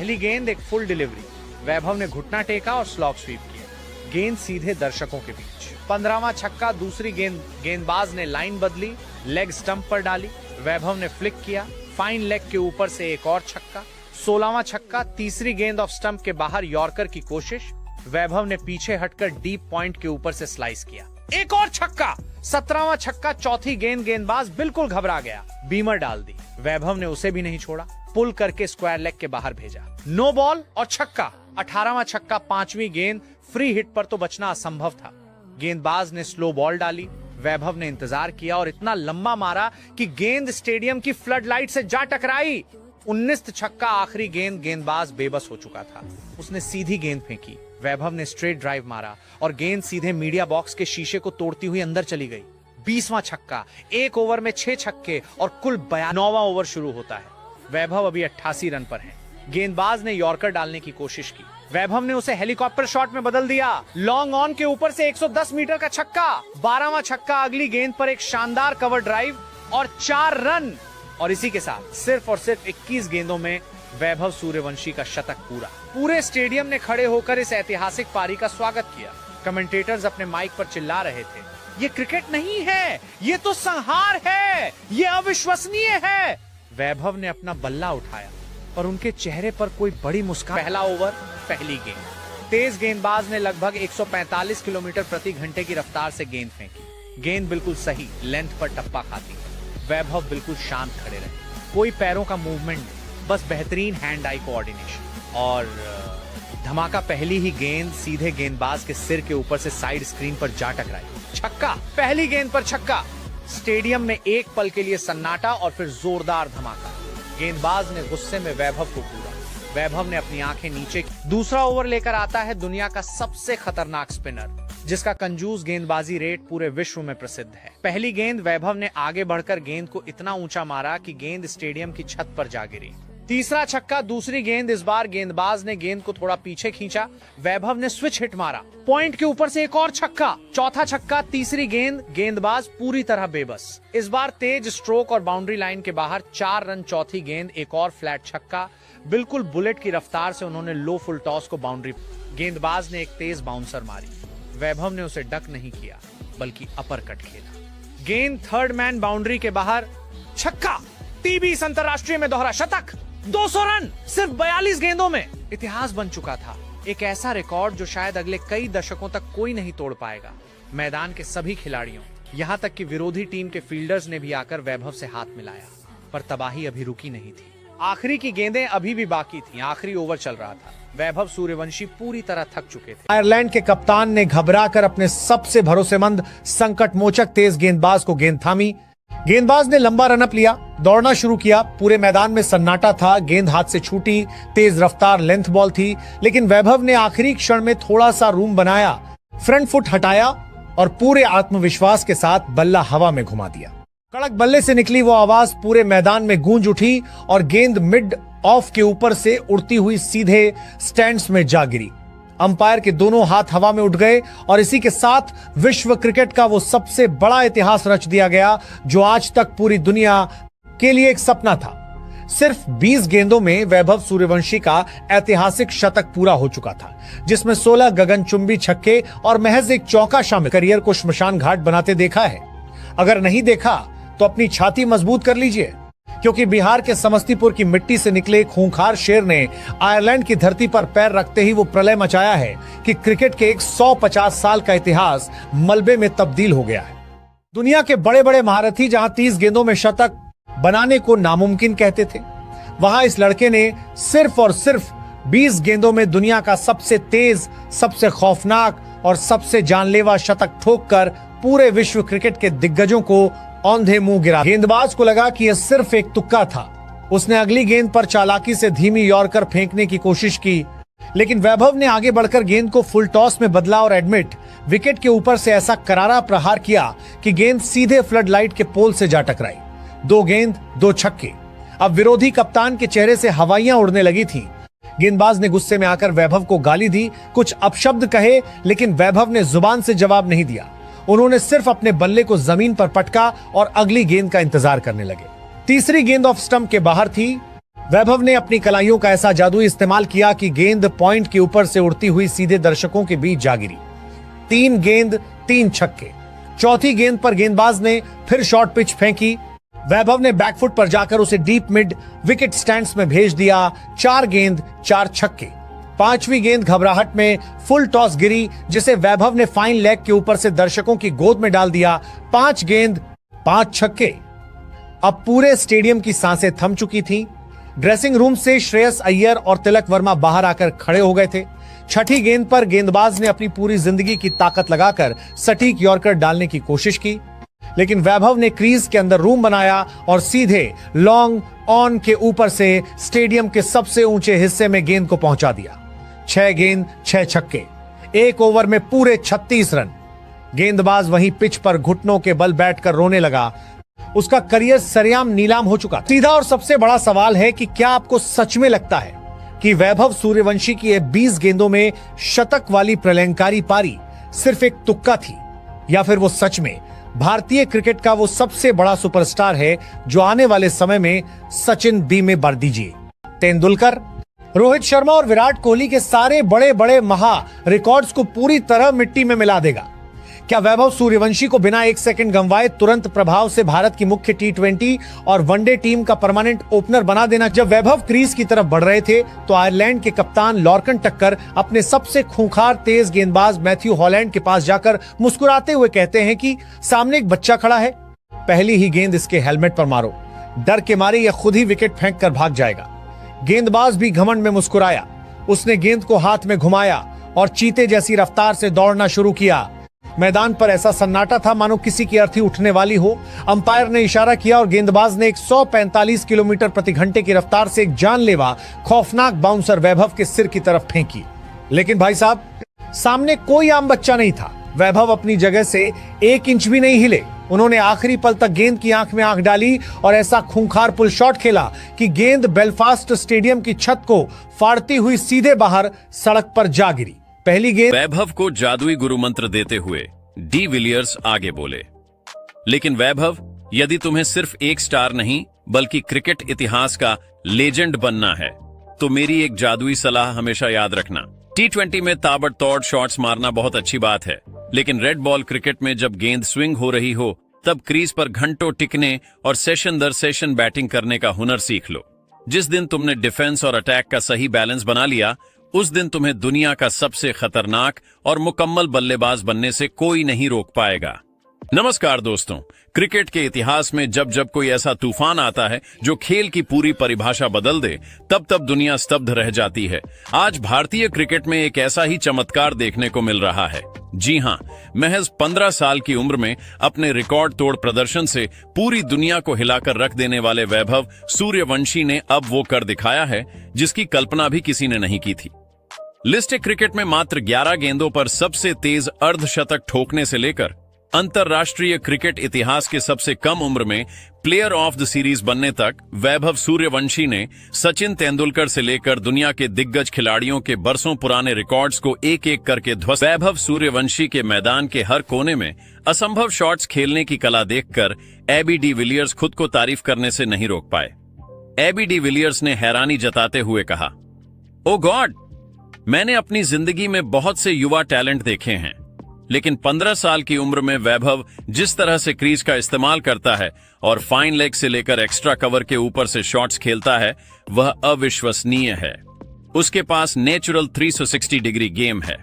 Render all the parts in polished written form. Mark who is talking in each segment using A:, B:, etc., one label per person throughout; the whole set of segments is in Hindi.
A: पहली गेंद एक फुल डिलीवरी, वैभव ने घुटना टेका और स्लॉग स्वीप किया। गेंद सीधे दर्शकों के बीच। 15वां छक्का, दूसरी गेंद गेंदबाज ने लाइन बदली, लेग स्टंप पर डाली, वैभव ने फ्लिक किया, फाइन लेग के ऊपर से एक और छक्का। 16वां छक्का, तीसरी गेंद ऑफ स्टंप के बाहर यॉर्कर की कोशिश, वैभव ने पीछे हटकर डीप पॉइंट के ऊपर से स्लाइस किया, एक और छक्का। 17वां छक्का, चौथी गेंद गेंदबाज बिल्कुल घबरा गया, बीमर डाल दी, वैभव ने उसे भी नहीं छोड़ा, पुल करके स्क्वायर लेग के बाहर भेजा, नो बॉल और छक्का। 18वां छक्का, पांचवी गेंद, फ्री हिट पर तो बचना असंभव था, गेंदबाज ने स्लो बॉल डाली, वैभव ने इंतजार किया और इतना लंबा मारा कि गेंद स्टेडियम की फ्लड लाइट से जा टकराई। 19 छक्का, आखिरी गेंद, गेंदबाज बेबस हो चुका था, उसने सीधी गेंद फेंकी, वैभव ने स्ट्रेट ड्राइव मारा और गेंद सीधे मीडिया बॉक्स के शीशे को तोड़ती हुई अंदर चली गई। 20वां छक्का, एक ओवर में 6 छक्के और कुल 9वां ओवर शुरू होता है। वैभव अभी 88 रन पर है, गेंदबाज ने यॉर्कर डालने की कोशिश की, वैभव ने उसे हेलीकॉप्टर शॉट में बदल दिया, लॉन्ग ऑन के ऊपर से 110 मीटर का छक्का। 12वां छक्का, अगली गेंद पर एक शानदार कवर ड्राइव और 4 रन, और इसी के साथ सिर्फ और सिर्फ 21 गेंदों में वैभव सूर्यवंशी का शतक पूरा। पूरे स्टेडियम ने खड़े होकर इस ऐतिहासिक पारी का स्वागत किया। कमेंटेटर्स अपने माइक पर चिल्ला रहे थे, ये क्रिकेट नहीं है, ये तो संहार है, ये अविश्वसनीय है। वैभव ने अपना बल्ला उठाया और उनके चेहरे पर कोई बड़ी मुस्कान। पहला ओवर, पहली गेंद, तेज गेंदबाज ने लगभग 145 किलोमीटर प्रति घंटे की रफ्तार से गेंद फेंकी, गेंद बिल्कुल सही लेंथ पर टप्पा खाती, वैभव बिल्कुल शांत खड़े रहे, कोई पैरों का मूवमेंट नहीं, बस बेहतरीन हैंड आई कोऑर्डिनेशन, और धमाका, पहली ही गेंद सीधे गेंदबाज के सिर के ऊपर से साइड स्क्रीन पर जा टकराई, छक्का, पहली गेंद पर छक्का। स्टेडियम में एक पल के लिए सन्नाटा और फिर जोरदार धमाका, गेंदबाज ने गुस्से में वैभव को पूरा, वैभव ने अपनी आंखें नीचे। दूसरा ओवर लेकर आता है दुनिया का सबसे खतरनाक स्पिनर, जिसका कंजूस गेंदबाजी रेट पूरे विश्व में प्रसिद्ध है। पहली गेंद, वैभव ने आगे बढ़कर गेंद को इतना ऊंचा मारा कि गेंद स्टेडियम की छत पर जा गिरी। तीसरा छक्का, दूसरी गेंद, इस बार गेंदबाज ने गेंद को थोड़ा पीछे खींचा, वैभव ने स्विच हिट मारा, पॉइंट के ऊपर से एक और छक्का। चौथा छक्का, तीसरी गेंद, गेंदबाज पूरी तरह बेबस, इस बार तेज स्ट्रोक और बाउंड्री लाइन के बाहर 4 रन। चौथी गेंद, एक और फ्लैट छक्का, बिल्कुल बुलेट की रफ्तार से उन्होंने लो फुल टॉस को बाउंड्री, गेंदबाज ने एक तेज बाउंसर मारी, वैभव ने उसे डक नहीं किया बल्कि अपर कट खेला, गेंद थर्ड मैन बाउंड्री के बाहर, छक्का, टी20 अंतरराष्ट्रीय में दोहरा शतक, 200 रन सिर्फ 42 गेंदों में। इतिहास बन चुका था, एक ऐसा रिकॉर्ड जो शायद अगले कई दशकों तक कोई नहीं तोड़ पाएगा। मैदान के सभी खिलाड़ियों, यहाँ तक कि विरोधी टीम के फील्डर्स ने भी आकर वैभव से हाथ मिलाया, पर तबाही अभी रुकी नहीं थी। आखिरी की गेंदें अभी भी बाकी थीं, आखिरी ओवर चल रहा था, वैभव सूर्यवंशी पूरी तरह थक चुके थे।
B: आयरलैंड के कप्तान ने घबराकर अपने सबसे भरोसेमंद संकट मोचक तेज गेंदबाज को गेंद थामी, गेंदबाज ने लंबा रनअप लिया, दौड़ना शुरू किया, पूरे मैदान में सन्नाटा था, गेंद हाथ से छूटी, तेज रफ्तार लेंथ बॉल थी, लेकिन वैभव ने आखिरी क्षण में थोड़ा सा रूम बनाया, फ्रंट फुट हटाया और पूरे आत्मविश्वास के साथ बल्ला हवा में घुमा दिया। कड़क बल्ले से निकली वो आवाज पूरे मैदान में गूंज उठी और गेंद मिड ऑफ के ऊपर से उड़ती हुई सीधे स्टैंड्स में जा गिरी। अंपायर के दोनों हाथ हवा में उठ गए और इसी के साथ विश्व क्रिकेट का वो सबसे बड़ा इतिहास रच दिया गया जो आज तक पूरी दुनिया के लिए एक सपना था। सिर्फ 20 गेंदों में वैभव सूर्यवंशी का ऐतिहासिक शतक पूरा हो चुका था, जिसमें 16 गगनचुंबी छक्के और महज एक चौका शामिल। करियर को श्मशान घाट बनाते देखा है? अगर नहीं देखा तो अपनी छाती मजबूत कर लीजिए, क्योंकि बिहार के समस्तीपुर की मिट्टी से निकले खूंखार शेर ने आयरलैंड की धरती पर पैर रखते ही वो प्रलय मचाया है कि क्रिकेट के 150 साल का इतिहास मलबे में तब्दील हो गया है। दुनिया के बड़े बड़े महारथी जहां 30 गेंदों में शतक बनाने को नामुमकिन कहते थे, वहां इस लड़के ने सिर्फ और सिर्फ 20 गेंदों में दुनिया का सबसे तेज, सबसे खौफनाक और सबसे जानलेवा शतक ठोककर पूरे विश्व क्रिकेट के दिग्गजों को औंधे मुंह गिरा। गेंदबाज को लगा कि यह सिर्फ एक तुक्का था। उसने अगली गेंद पर चालाकी से धीमी यॉर्कर फेंकने की कोशिश की, लेकिन वैभव ने आगे बढ़कर गेंद को फुल टॉस में बदला और एडमिट विकेट के ऊपर से ऐसा करारा प्रहार किया कि गेंद सीधे फ्लड लाइट के पोल से जा टकराई। 2 गेंद 2 छक्के। अब विरोधी कप्तान के चेहरे से हवाइयां उड़ने लगी थीं। गेंदबाज ने गुस्से में आकर वैभव को गाली दी, कुछ अपशब्द कहे, लेकिन वैभव ने जुबान से जवाब नहीं दिया। उन्होंने सिर्फ अपने बल्ले को जमीन पर पटका और अगली गेंद का इंतजार करने लगे। तीसरी गेंद ऑफ स्टंप के बाहर थी, वैभव ने अपनी कलाइयों का ऐसा जादुई इस्तेमाल किया कि गेंद पॉइंट के ऊपर से उड़ती हुई सीधे दर्शकों के बीच जा गिरी। 3 गेंद 3 छक्के। चौथी गेंद पर गेंदबाज ने फिर शॉर्ट पिच फेंकी। वैभव ने बैकफुट पर जाकर उसे डीप मिड विकेट स्टैंड्स में भेज दिया। 4 गेंद 4 छक्के। 5वीं गेंद घबराहट में फुल टॉस गिरी, जिसे वैभव ने फाइन लेग के ऊपर से दर्शकों की गोद में डाल दिया। 5 गेंद 5 छक्के। अब पूरे स्टेडियम की सांसें थम चुकी थीं। ड्रेसिंग रूम से श्रेयस अय्यर और तिलक वर्मा बाहर आकर खड़े हो गए थे। छठी गेंद पर गेंदबाज ने अपनी पूरी जिंदगी की ताकत लगाकर सटीक यॉर्कर डालने की कोशिश की, लेकिन वैभव ने क्रीज के अंदर रूम बनाया और सीधे लॉन्ग ऑन के ऊपर से स्टेडियम के सबसे ऊंचे हिस्से में गेंद को पहुंचा दिया। 6 गेंद 6 छक्के। 1 ओवर में पूरे 36 रन। गेंदबाज वहीं पिच पर घुटनों के बल बैठकर रोने लगा। उसका करियर सरेआम नीलाम हो चुका। सीधा और सबसे बड़ा सवाल है कि क्या आपको सच में लगता है कि वैभव सूर्यवंशी की 20 गेंदों में शतक वाली प्रलयंकारी पारी सिर्फ एक तुक्का थी, या फिर वो सच में भारतीय क्रिकेट का वो सबसे बड़ा सुपरस्टार है जो आने वाले समय में सचिन बी में भर दीजिए, तेंदुलकर, रोहित शर्मा और विराट कोहली के सारे बड़े बड़े महा रिकॉर्ड्स को पूरी तरह मिट्टी में मिला देगा? क्या वैभव सूर्यवंशी को बिना 1 सेकंड गंवाए तुरंत प्रभाव से भारत की मुख्य T20 और वनडे टीम का परमानेंट ओपनर बना देना? जब वैभव क्रीज की तरफ बढ़ रहे थे तो आयरलैंड के कप्तान लॉर्कन टक्कर अपने सबसे खूंखार तेज गेंदबाज मैथ्यू हॉलैंड के पास जाकर मुस्कुराते हुए कहते हैं कि सामने एक बच्चा खड़ा है, पहली ही गेंद इसके हेलमेट पर मारो, डर के मारे यह खुद ही विकेट फेंक कर भाग जाएगा। गेंदबाज भी घमंड में मुस्कुराया। उसने गेंद को हाथ में घुमाया और चीते जैसी रफ्तार से दौड़ना शुरू किया। मैदान पर ऐसा सन्नाटा था मानो किसी की अर्थी उठने वाली हो। अंपायर ने इशारा किया और गेंदबाज ने 145 किलोमीटर प्रति घंटे की रफ्तार से एक जानलेवा खौफनाक बाउंसर वैभव के सिर की तरफ फेंकी। लेकिन भाई साहब, सामने कोई आम बच्चा नहीं था। वैभव अपनी जगह से 1 इंच भी नहीं हिले। उन्होंने आखिरी पल तक गेंद की आंख में आंख डाली और ऐसा खूंखार पुल शॉट खेला कि गेंद बेलफास्ट स्टेडियम की छत को फाड़ती हुई सीधे बाहर सड़क पर जा गिरी। पहली गेंद।
C: वैभव को जादुई गुरु मंत्र देते हुए डी विलियर्स आगे बोले, लेकिन वैभव, यदि तुम्हें सिर्फ एक स्टार नहीं बल्कि क्रिकेट इतिहास का लेजेंड बनना है तो मेरी एक जादुई सलाह हमेशा याद रखना। T20 में ताबड़तोड़ शॉट्स मारना बहुत अच्छी बात है, लेकिन रेड बॉल क्रिकेट में जब गेंद स्विंग हो रही हो तब क्रीज पर घंटों टिकने और सेशन दर सेशन बैटिंग करने का हुनर सीख लो। जिस दिन तुमने डिफेंस और अटैक का सही बैलेंस बना लिया, उस दिन तुम्हें दुनिया का सबसे खतरनाक और मुकम्मल बल्लेबाज बनने से कोई नहीं रोक पाएगा। नमस्कार दोस्तों, क्रिकेट के इतिहास में जब जब कोई ऐसा तूफान आता है जो खेल की पूरी परिभाषा बदल दे, तब तब दुनिया स्तब्ध रह जाती है। आज भारतीय क्रिकेट में एक ऐसा ही चमत्कार देखने को मिल रहा है। जी हां, महज 15 साल की उम्र में अपने रिकॉर्ड तोड़ प्रदर्शन से पूरी दुनिया को हिलाकर रख देने वाले वैभव सूर्यवंशी ने अब वो कर दिखाया है जिसकी कल्पना भी किसी ने नहीं की थी। लिस्ट क्रिकेट में मात्र 11 गेंदों पर सबसे तेज अर्धशतक ठोकने से लेकर अंतरराष्ट्रीय क्रिकेट इतिहास के सबसे कम उम्र में प्लेयर ऑफ द सीरीज बनने तक वैभव सूर्यवंशी ने सचिन तेंदुलकर से लेकर दुनिया के दिग्गज खिलाड़ियों के बरसों पुराने रिकॉर्ड्स को एक एक करके ध्वस्त। वैभव सूर्यवंशी के मैदान के हर कोने में असंभव शॉट्स खेलने की कला देखकर एबी डी विलियर्स खुद को तारीफ करने से नहीं रोक पाए। एबी डी विलियर्स ने हैरानी जताते हुए कहा, ओ गॉड, मैंने अपनी जिंदगी में बहुत से युवा टैलेंट देखे हैं, लेकिन 15 साल की उम्र में वैभव जिस तरह से क्रीज का इस्तेमाल करता है और फाइन लेग से लेकर एक्स्ट्रा कवर के ऊपर से शॉट्स खेलता है, वह अविश्वसनीय है। उसके पास नेचुरल 360 डिग्री गेम है।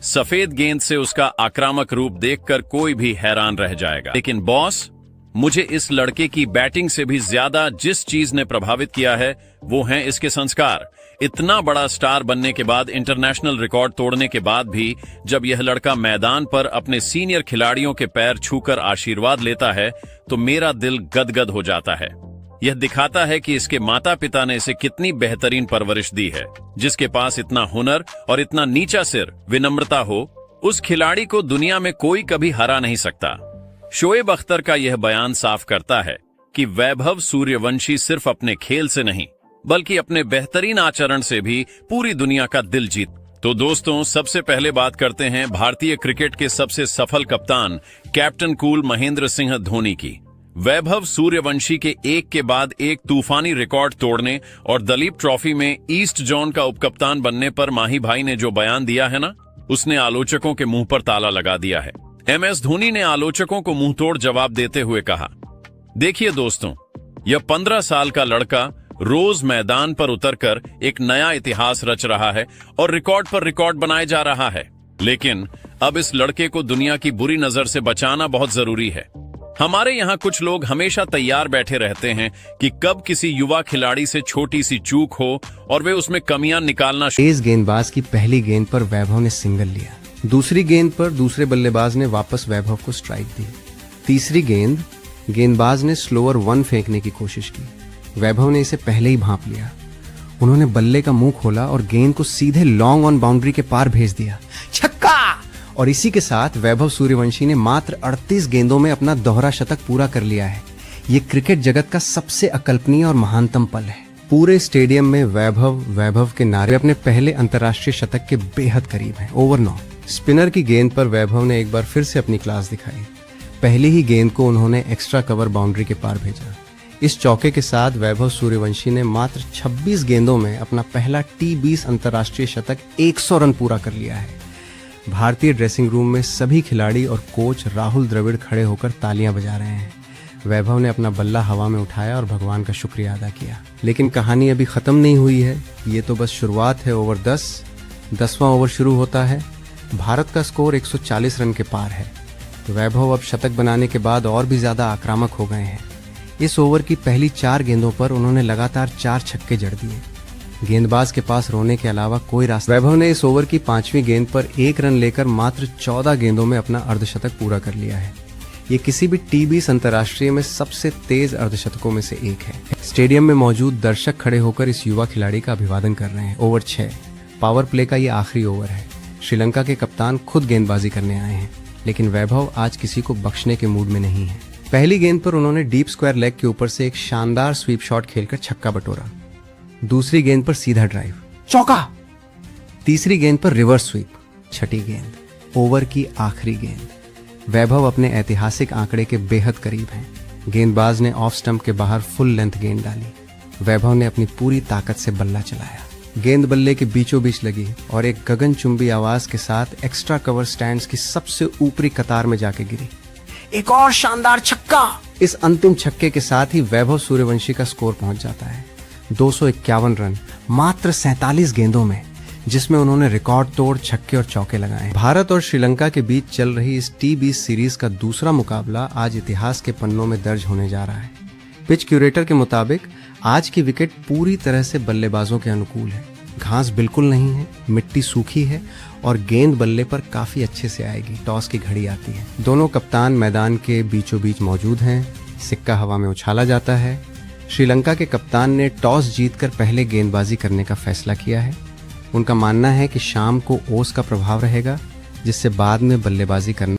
C: सफेद गेंद से उसका आक्रामक रूप देखकर कोई भी हैरान रह जाएगा। लेकिन बॉस, मुझे इस लड़के की बैटिंग से भी ज्यादा जिस चीज ने प्रभावित किया है वो हैं इसके संस्कार। इतना बड़ा स्टार बनने के बाद, इंटरनेशनल रिकॉर्ड तोड़ने के बाद भी जब यह लड़का मैदान पर अपने सीनियर खिलाड़ियों के पैर छूकर आशीर्वाद लेता है तो मेरा दिल गदगद हो जाता है। यह दिखाता है कि इसके माता पिता ने इसे कितनी बेहतरीन परवरिश दी है। जिसके पास इतना हुनर और इतना नीचा सिर, विनम्रता हो, उस खिलाड़ी को दुनिया में कोई कभी हरा नहीं सकता। शोएब अख्तर का यह बयान साफ करता है कि वैभव सूर्यवंशी सिर्फ अपने खेल से नहीं बल्कि अपने बेहतरीन आचरण से भी पूरी दुनिया का दिल जीत। तो दोस्तों, सबसे पहले बात करते हैं भारतीय क्रिकेट के सबसे सफल कप्तान कैप्टन कूल महेंद्र सिंह धोनी की। वैभव सूर्यवंशी के एक के बाद एक तूफानी रिकॉर्ड तोड़ने और दलीप ट्रॉफी में ईस्ट जोन का उपकप्तान बनने पर माही भाई ने जो बयान दिया है ना, उसने आलोचकों के मुंह पर ताला लगा दिया है। MS धोनी ने आलोचकों को मुंहतोड़ जवाब देते हुए कहा, देखिए दोस्तों, यह 15 साल का लड़का रोज मैदान पर उतरकर एक नया इतिहास रच रहा है और रिकॉर्ड पर रिकॉर्ड बनाए जा रहा है। लेकिन अब इस लड़के को दुनिया की बुरी नजर से बचाना बहुत जरूरी है। हमारे यहाँ कुछ लोग हमेशा तैयार बैठे रहते हैं कि कब किसी युवा खिलाड़ी से छोटी सी चूक हो और वे उसमें कमियां निकालना
D: तेज गेंदबाज की पहली गेंद पर वैभव ने सिंगल लिया। दूसरी गेंद पर दूसरे बल्लेबाज ने वापस वैभव को स्ट्राइक दी। तीसरी गेंदबाज ने स्लोअर 1 फेंकने की कोशिश की। वैभव ने इसे पहले ही भांप लिया। उन्होंने बल्ले का मुंह खोला और गेंद को सीधे लॉन्ग ऑन बाउंड्री के पार भेज दिया। छक्का! और इसी के साथ वैभव सूर्यवंशी ने मात्र 38 गेंदों में अपना दोहरा शतक पूरा कर लिया है। ये क्रिकेट जगत का सबसे अकल्पनीय और महानतम पल है। पूरे स्टेडियम में वैभव के नारे अपने पहले अंतर्राष्ट्रीय शतक के बेहद करीब हैं। ओवर 9। स्पिनर की गेंद पर वैभव ने एक बार फिर से अपनी क्लास दिखाई। पहली ही गेंद को उन्होंने एक्स्ट्रा कवर बाउंड्री के पार भेजा। इस चौके के साथ वैभव सूर्यवंशी ने मात्र 26 गेंदों में अपना पहला T20 अंतर्राष्ट्रीय शतक 100 रन पूरा कर लिया है। भारतीय ड्रेसिंग रूम में सभी खिलाड़ी और कोच राहुल द्रविड़ खड़े होकर तालियां बजा रहे हैं। वैभव ने अपना बल्ला हवा में उठाया और भगवान का शुक्रिया अदा किया। लेकिन कहानी अभी खत्म नहीं हुई है, ये तो बस शुरुआत है। ओवर 10वां ओवर शुरू होता है। भारत का स्कोर 140 रन के पार है। वैभव अब शतक बनाने के बाद और भी ज्यादा आक्रामक हो गए हैं। इस ओवर की पहली 4 गेंदों पर उन्होंने लगातार 4 छक्के जड़ दिए। गेंदबाज के पास रोने के अलावा कोई रास्ता। वैभव ने इस ओवर की 5वीं गेंद पर 1 रन लेकर मात्र 14 गेंदों में अपना अर्धशतक पूरा कर लिया है। ये किसी भी T20 अंतर्राष्ट्रीय में सबसे तेज अर्धशतकों में से एक है। स्टेडियम में मौजूद दर्शक खड़े होकर इस युवा खिलाड़ी का अभिवादन कर रहे हैं। ओवर 6। पावर प्ले का ये आखिरी ओवर है। श्रीलंका के कप्तान खुद गेंदबाजी करने आए हैं, लेकिन वैभव आज किसी को बख्शने के मूड में नहीं है। पहली गेंद पर उन्होंने डीप स्क्वायर लेग के ऊपर से एक शानदार स्वीप शॉट खेलकर छक्का बटोरा। दूसरी गेंद पर सीधा ड्राइव, चौका। तीसरी गेंद पर रिवर्स स्वीप। छठी गेंद, ओवर की आखिरी गेंद। वैभव अपने ऐतिहासिक आंकड़े के बेहद करीब हैं। गेंदबाज ने ऑफ स्टंप के बाहर फुल लेंथ गेंद डाली। वैभव ने अपनी पूरी ताकत से बल्ला चलाया। गेंद बल्ले के बीचों बीच लगी और एक गगनचुंबी आवाज के साथ एक्स्ट्रा कवर स्टैंड्स की सबसे ऊपरी कतार में जाके गिरी। एक और शानदार छक्का। इस अंतिम छक्के के साथ ही वैभव सूर्यवंशी का स्कोर पहुंच जाता है 251 रन मात्र 47 गेंदों में, जिसमें उन्होंने रिकॉर्ड तोड़ छक्के और चौके लगाए। भारत और श्रीलंका के बीच चल रही इस T20 सीरीज का दूसरा मुकाबला आज इतिहास के पन्नों में दर्ज होने जा रहा है। पिच क्यूरेटर के मुताबिक आज की विकेट पूरी तरह से बल्लेबाजों के अनुकूल है। घास बिल्कुल नहीं है, मिट्टी सूखी है और गेंद बल्ले पर काफी अच्छे से आएगी। टॉस की घड़ी आती है। दोनों कप्तान मैदान के बीचों बीच मौजूद हैं। सिक्का हवा में उछाला जाता है। श्रीलंका के कप्तान ने टॉस जीतकर पहले गेंदबाजी करने का फैसला किया है। उनका मानना है कि शाम को ओस का प्रभाव रहेगा, जिससे बाद में बल्लेबाजी करना